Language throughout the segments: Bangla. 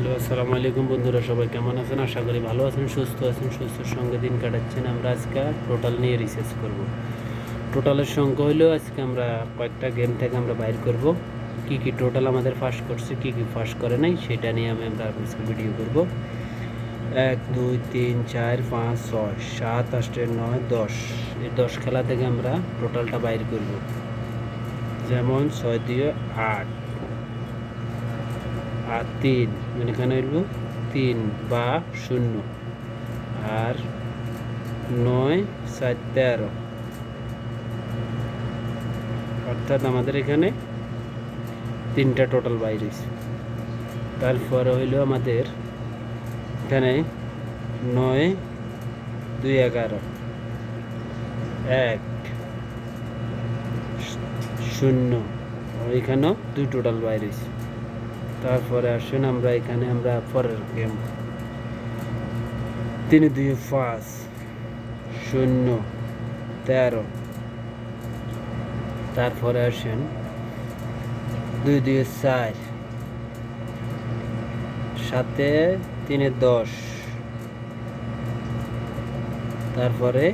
হ্যালো, আসসালামু আলাইকুম বন্ধুরা, সবাই কেমন আছেন? আশা করি ভালো আছেন, সুস্থ আছেন, সুস্থর সঙ্গে দিন কাটাচ্ছেন। আমরা আজকে টোটাল নিয়ে রিসার্চ করব। টোটালের সংখ্যা হইলেও আজকে আমরা কয়েকটা গেম থেকে আমরা বাইর করব কি কি টোটাল আমাদের ফাঁস করছে, কি কি ফাঁস করে নাই, সেটা নিয়ে আমরা আজকে ভিডিও করব। 1 2 3 4 5 6 7 8 9 10, এই 10 খেলা থেকে আমরা টোটালটা বাইর করব। যেমন 6 দিয়ে 8 আর 3, মানে এখানে হইল 3 বা 0, আর 9 7 13, অর্থাৎ আমাদের এখানে 3টা টোটাল বাইর হয়েছে। তারপরে হইল আমাদের এখানে 9 2 11 1 0, এখানেও 2 টোটাল বাইর হয়েছে। তারপরে আসেন আমরা এখানে আমরা পরের গেম 3 2 5 0 13, তারপরে আসেন 2 2 4 7 3 10, তারপরে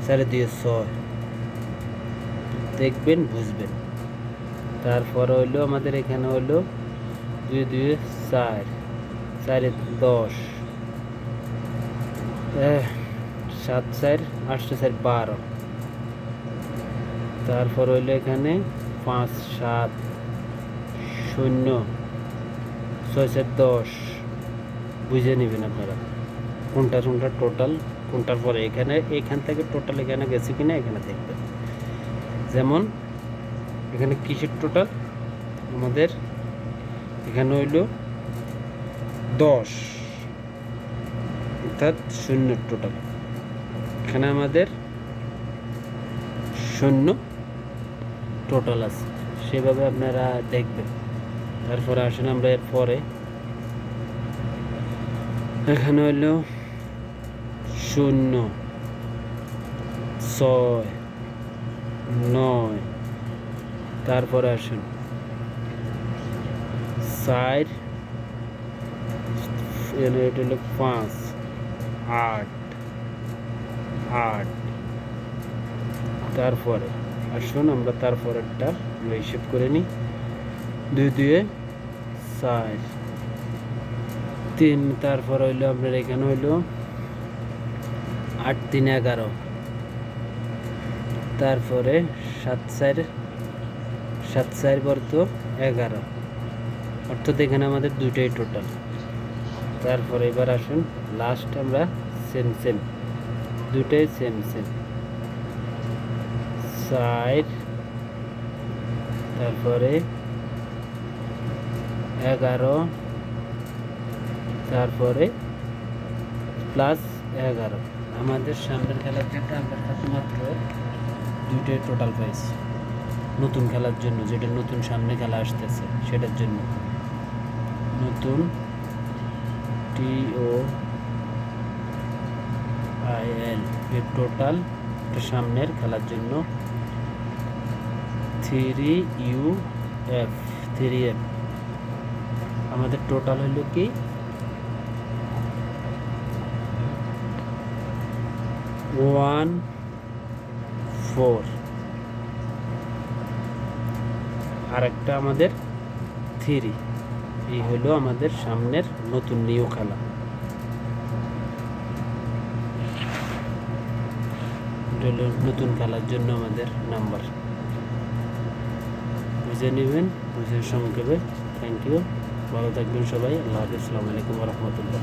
4 2 6, দেখবেন বুঝবেন। তারপরে হইলো আমাদের এখানে হইলো 2 2 4 4 10, 7 4 8 4 12, তারপর হইলো এখানে 5 7 0 6 4 10। বুঝে নেবেন আপনারা কোনটা কোনটা টোটাল, কোনটার পরে এখান থেকে টোটাল এখানে গেছে কিনা এখানে দেখবেন। যেমন এখানে কিসের টোটাল আমাদের এখানে হইল 10, অর্থাৎ 0 টোটাল। এখানে আমাদের 0 টোটাল আছে, সেভাবে আপনারা দেখবেন। তারপরে আসেন আমরা এর পরে এখানে হইল 0 6 9, তারপরে আসুন 4 এটা হলো 5 8 8, তারপরে আসুন আমরা তারপরেরটা আমরা হিসেব করে নিই। 2 2 4 3, তারপর হইলো আপনার এখানে হইলো 8 3 11, তারপরে 7 4 বর্ত 11, অর্থাৎ এখানে আমাদের দুইটাই টোটাল। তারপরে এবার আসুন লাস্ট আমরা সেম দুইটাই সেম 4, তারপরে 11, তারপরে প্লাস 11। আমাদের সামনের খেলার জন্য আমরা শুধুমাত্র দুইটাই টোটাল পাইছি, নতুন খেলার জন্য, যেটা নতুন সামনে খেলা আসতেছে সেটার জন্য। নতুন TOIL এর টোটাল সামনের খেলার জন্য 3UF আমাদের টোটাল হইল কি 14, আর একটা আমাদের 3। এই হলো আমাদের সামনের নতুন নিউ খেলা। নতুন খেলার জন্য আমাদের নাম্বার বুঝে নেবেন, বুঝে সংক্ষেপে। থ্যাংক ইউ, ভালো থাকবেন সবাই। আল্লাহ হাফেজ, আসসালামু আলাইকুম ওয়া রাহমাতুল্লাহ।